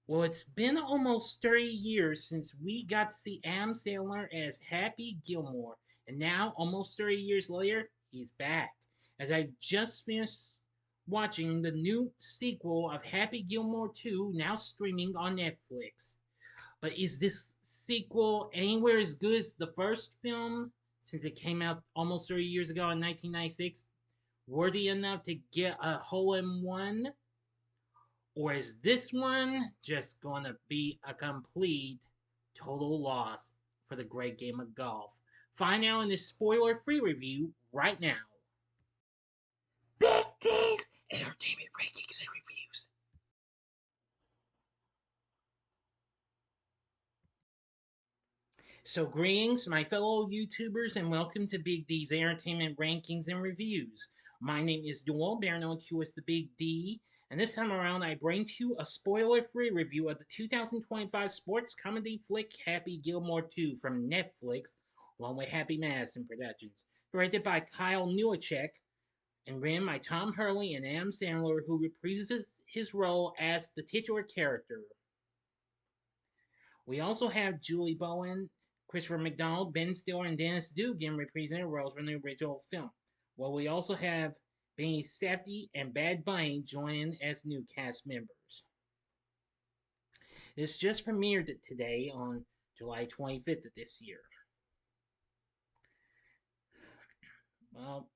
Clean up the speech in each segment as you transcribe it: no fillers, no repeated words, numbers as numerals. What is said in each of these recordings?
Well, it's been almost 30 years since we got to see Adam Sandler as Happy Gilmore, and now, almost 30 years later, he's back. As I've just finished watching the new sequel of Happy Gilmore 2, now streaming on Netflix. But is this sequel anywhere as good as the first film, since it came out almost 30 years ago in 1996? Worthy enough to get a hole in one? Or is this one just going to be a complete, total loss for the great game of golf? Find out in this spoiler free review right now. Big D's Entertainment Rankings and Reviews. So, greetings, my fellow YouTubers, and welcome to Big D's Entertainment Rankings and Reviews. My name is Dual, better known to you as the Big D, and this time around I bring to you a spoiler-free review of the 2025 sports comedy flick Happy Gilmore 2 from Netflix, along with Happy Madison Productions, directed by Kyle Newacek, and written by Tom Hurley and Adam Sandler, who reprises his role as the titular character. We also have Julie Bowen, Christopher McDonald, Ben Stiller, and Dennis Dugan reprising their roles from the original film. Well, we also have Benny Safdie and Bad Bunny joining as new cast members. This just premiered today on July 25th of this year. Well,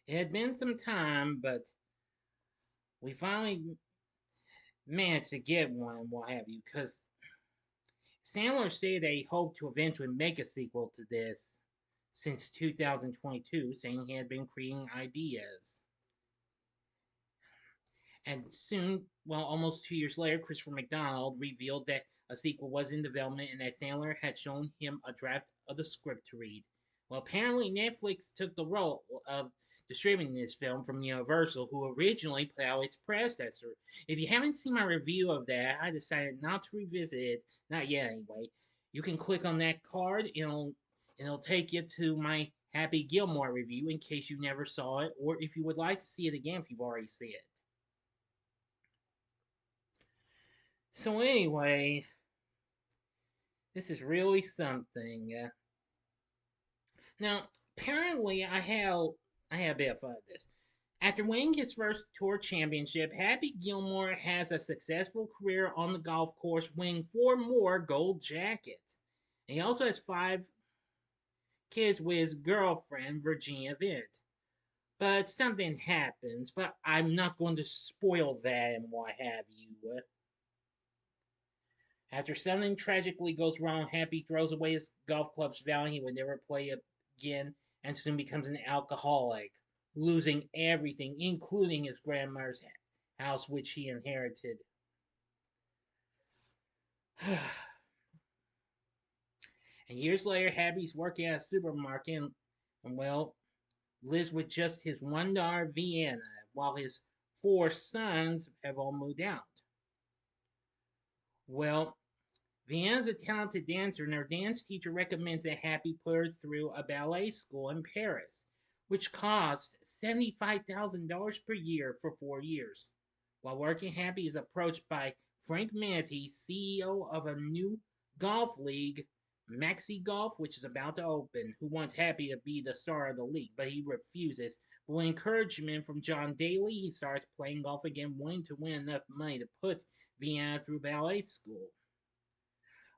it had been some time, but we finally managed to get one, what have you, because Sandler said that he hoped to eventually make a sequel to this since 2022, saying he had been creating ideas. And soon, well, almost 2 years later, Christopher McDonald revealed that a sequel was in development and that Sandler had shown him a draft of the script to read. Well, apparently Netflix took the role of distributing this film from Universal, who originally put out its predecessor. If you haven't seen my review of that, I decided not to revisit it, not yet anyway. You can click on that card, and it'll take you to my Happy Gilmore review in case you never saw it, or if you would like to see it again if you've already seen it. So anyway, this is really something. Now, apparently, I had a bit of fun with this. After winning his first tour championship, Happy Gilmore has a successful career on the golf course, winning 4 more gold jackets. And he also has 5 kids with his girlfriend, Virginia Vint. But something happens, but I'm not going to spoil that and what have you. After something tragically goes wrong, Happy throws away his golf clubs, vowing he would never play again, and soon becomes an alcoholic, losing everything, including his grandmother's house, which he inherited. And years later, Happy's working at a supermarket and, well, lives with just his $1 Vienna, while his 4 sons have all moved out. Well, Vienna's a talented dancer, and her dance teacher recommends that Happy put her through a ballet school in Paris, which costs $75,000 per year for 4 years. While working, Happy is approached by Frank Manatee, CEO of a new golf league, Maxi Golf, which is about to open, who wants Happy to be the star of the league, but he refuses. But with encouragement from John Daly, he starts playing golf again, wanting to win enough money to put Vienna through ballet school.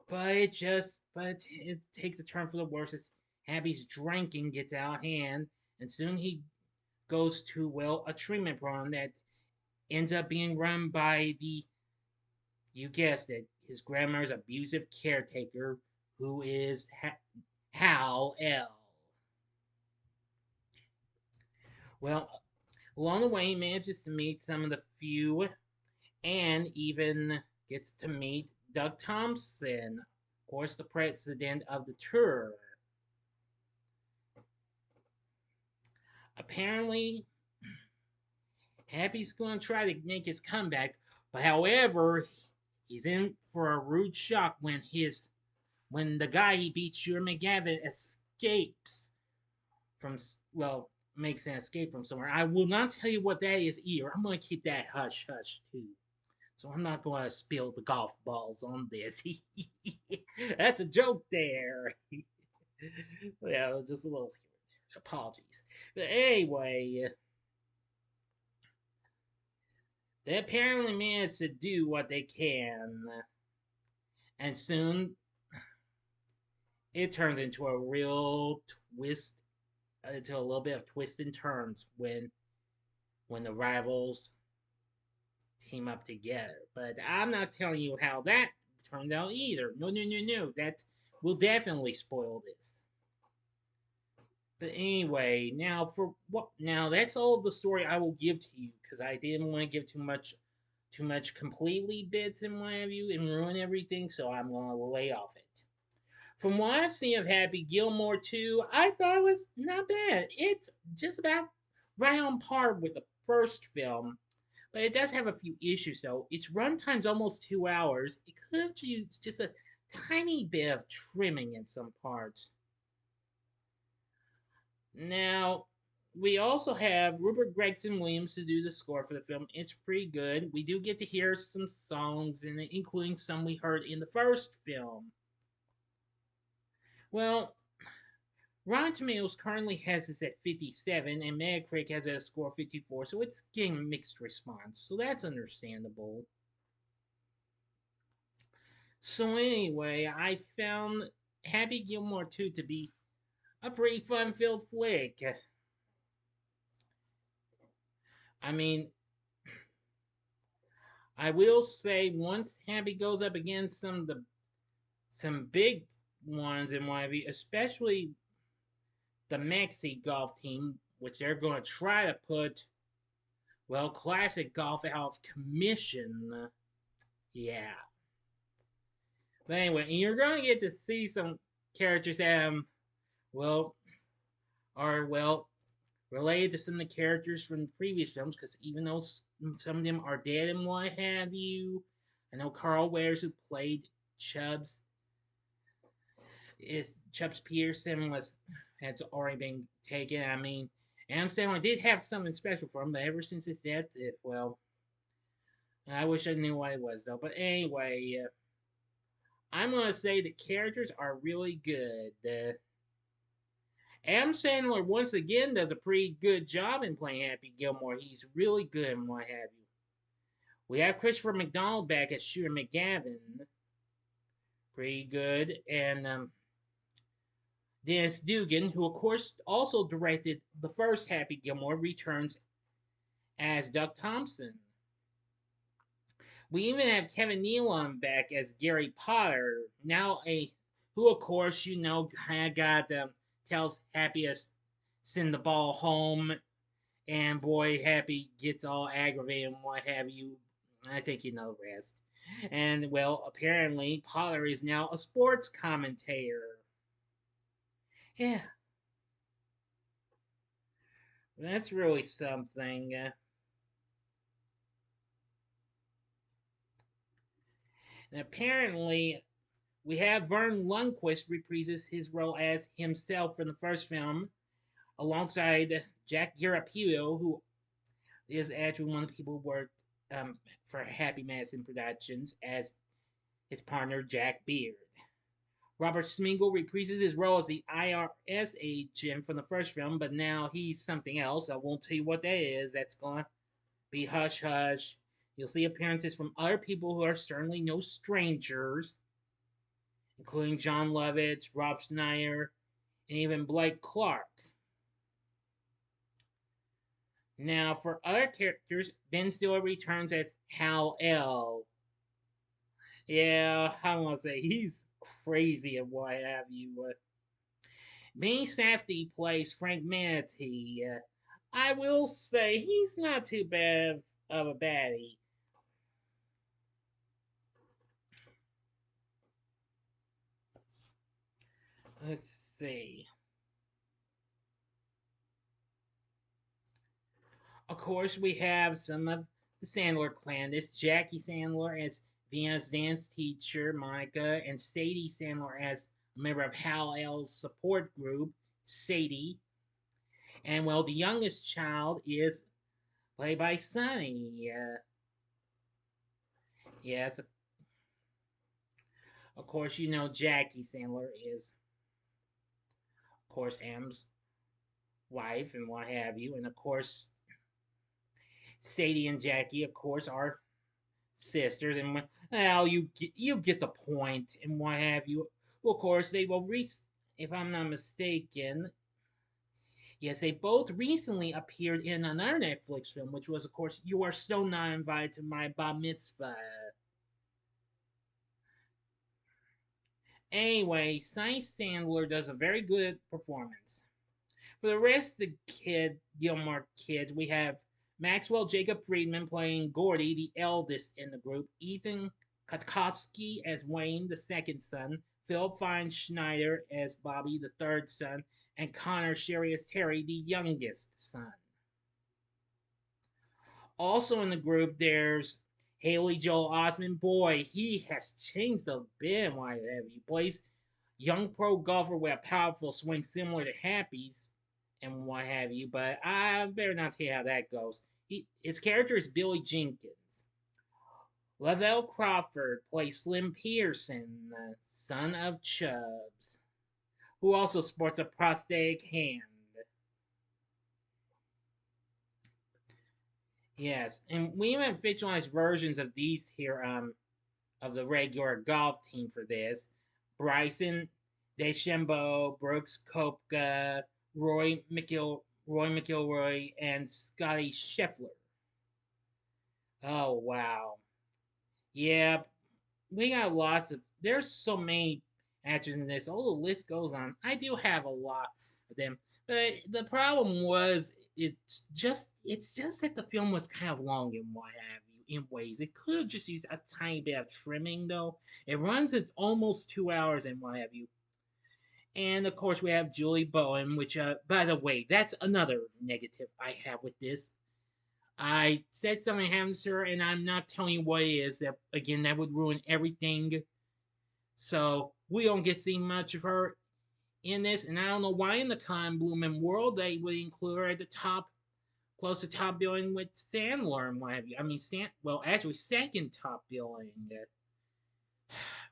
But it takes a turn for the worse as Happy's drinking gets out of hand, and soon he goes to, well, a treatment program that ends up being run by you guessed it, his grandmother's abusive caretaker, who is Hal L. Well, along the way, he manages to meet some of the few and even gets to meet Doug Thompson, of course, the president of the tour. Apparently, Happy's going to try to make his comeback, but however, he's in for a rude shock when the guy he beat, Shooter McGavin, escapes from, well, makes an escape from somewhere. I will not tell you what that is either. I'm going to keep that hush hush too. So I'm not going to spill the golf balls on this. That's a joke there. Yeah, just a little apologies. But anyway, they apparently managed to do what they can, and soon it turns into a real twist, into a little bit of twists and turns when the rivals team up together. But I'm not telling you how that turns out either. No, no, no, no. That will definitely spoil this. But anyway, now for what? Now that's all of the story I will give to you because I didn't want to give too much completely bits and what have you and ruin everything. So I'm gonna lay off it. From what I've seen of Happy Gilmore 2, I thought it was not bad. It's just about right on par with the first film, but it does have a few issues though. Its runtime's almost 2 hours. It could have used just a tiny bit of trimming in some parts. Now, we also have Rupert Gregson Williams to do the score for the film. It's pretty good. We do get to hear some songs in it, including some we heard in the first film. Well, Rotten Tomatoes currently has this at 57, and Metacritic has it a score of 54, so it's getting a mixed response, so that's understandable. So anyway, I found Happy Gilmore 2 to be a pretty fun-filled flick. I mean, I will say once Happy goes up against some big ones and what have you, especially the Mexi golf team, which they're going to try to put, well, classic golf out of commission. Yeah. But anyway, and you're going to get to see some characters that, well, are, well, related to some of the characters from the previous films, because even though some of them are dead and what have you, I know Carl Weathers, who played Chubbs, Chubbs Peterson has already been taken. I mean, Adam Sandler did have something special for him, but ever since his death, well, I wish I knew what it was though. But anyway, I'm gonna say the characters are really good. Adam Sandler once again does a pretty good job in playing Happy Gilmore. He's really good and what have you. We have Christopher McDonald back as Shooter McGavin. Pretty good. And Dennis Dugan, who of course also directed the first Happy Gilmore, returns as Duck Thompson. We even have Kevin Nealon back as Gary Potter, who of course kind of tells Happy to send the ball home, and boy, Happy gets all aggravated and what have you. I think you know the rest. And well, apparently Potter is now a sports commentator. Yeah, that's really something. And apparently, we have Vern Lundquist reprises his role as himself from the first film, alongside Jack Garapino, who is actually one of the people who worked for Happy Madison Productions as his partner Jack Beard. Robert Smigel reprises his role as the IRS agent from the first film, but now he's something else. I won't tell you what that is. That's gonna be hush hush. You'll see appearances from other people who are certainly no strangers, including John Lovitz, Rob Schneider, and even Blake Clark. Now, for other characters, Ben Stiller returns as Hal L. Yeah, I want to say he's crazy and what have you. Benny Safdie plays Frank Manatee. I will say he's not too bad of a baddie. Let's see. Of course, we have some of the Sandler clan. This Jackie Sandler as Vienna's dance teacher, Monica, and Sadie Sandler as a member of Hal L's support group, Sadie. And well, the youngest child is played by Sonny. Yes, of course, you know Jackie Sandler is, of course, Am's wife and what have you. And of course, Sadie and Jackie, of course, are sisters. And well, you get the point and what have you. Well, of course, they will reach, if I'm not mistaken, yes, they both recently appeared in another Netflix film, which was, of course, You Are Still Not Invited to My Bar Mitzvah. Anyway, Cy Sandler does a very good performance. For the rest of the Gilmore kids, we have Maxwell Jacob Friedman playing Gordy, the eldest in the group, Ethan Kotkowski as Wayne, the second son, Philip Feinschneider as Bobby, the third son, and Connor Sherry as Terry, the youngest son. Also in the group, there's Haley Joel Osment. Boy, he has changed a bit. Why have he plays young pro golfer with a powerful swing similar to Happy's and what have you. But I better not tell you how that goes. His character is Billy Jenkins. Lavelle Crawford plays Slim Pearson, the son of Chubbs, who also sports a prosthetic hand. Yes, and we even have fictionalized versions of these here, of the regular golf team for this. Bryson DeChambeau, Brooks Koepka, Roy McIlroy, and Scotty Scheffler. Oh wow, yeah, we got lots of. There's so many actors in this. Oh, the list goes on. I do have a lot of them, but the problem was it's just that the film was kind of long and what have you. In ways, it could have just used a tiny bit of trimming though. It runs at almost 2 hours and what have you. And of course, we have Julie Bowen, which, by the way, that's another negative I have with this. I said something happened to her, and I'm not telling you what it is. That again, that would ruin everything. So we don't get to see much of her in this, and I don't know why in the Con Blooming world they would include her at the top, close to top billing with Sandler and what have you. I mean, well, actually, second top billing.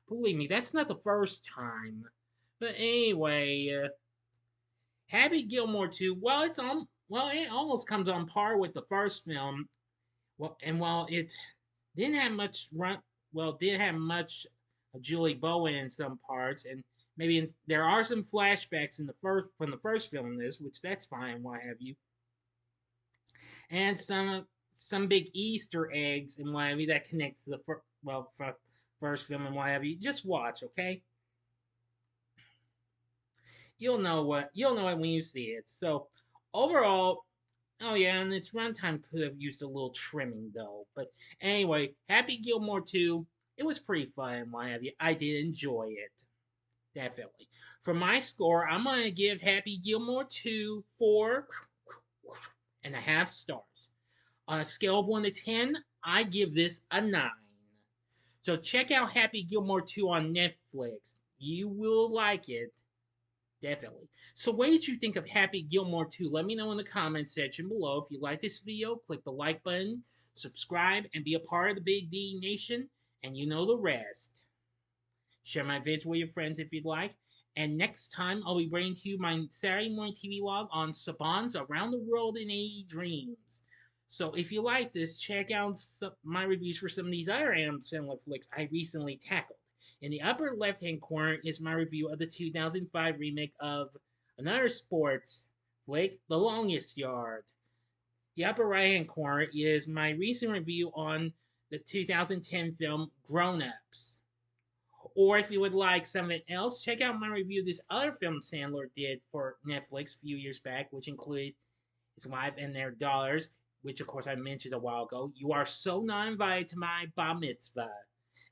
Believe me, that's not the first time. But anyway, Happy Gilmore 2, well, it almost comes on par with the first film. Well, and while it didn't have much didn't have much of Julie Bowen in some parts, and there are some flashbacks in the first from the first film in this, which that's fine, what have you, and some big Easter eggs and what have you that connects to the first film and what have you. Just watch, okay? You'll know it when you see it. So overall, oh yeah, and its runtime could have used a little trimming though. But anyway, Happy Gilmore 2, it was pretty fun, what have you. I did enjoy it. Definitely. For my score, I'm gonna give Happy Gilmore 2 4.5 stars. On a scale of 1 to 10, I give this a 9. So check out Happy Gilmore 2 on Netflix. You will like it. Definitely. So what did you think of Happy Gilmore 2? Let me know in the comments section below. If you like this video, click the like button, subscribe, and be a part of the Big D Nation, and you know the rest. Share my vids with your friends if you'd like. And next time, I'll be bringing to you my Saturday morning TV log on Saban's Around the World in 80 Dreams. So if you like this, check out my reviews for some of these other Adam Sandler flicks I recently tackled. In the upper left-hand corner is my review of the 2005 remake of another sports flick, The Longest Yard. The upper right-hand corner is my recent review on the 2010 film Grown Ups. Or if you would like something else, check out my review of this other film Sandler did for Netflix a few years back, which included his wife and their daughters, which of course I mentioned a while ago. You Are So Not Invited to My Bar Mitzvah.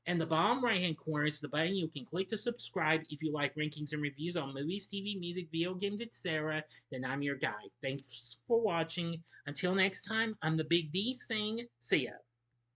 And the bottom right hand corner is the button you can click to subscribe if you like rankings and reviews on movies, TV, music, video games, etc. Then I'm your guy. Thanks for watching. Until next time, I'm the Big D saying, see ya.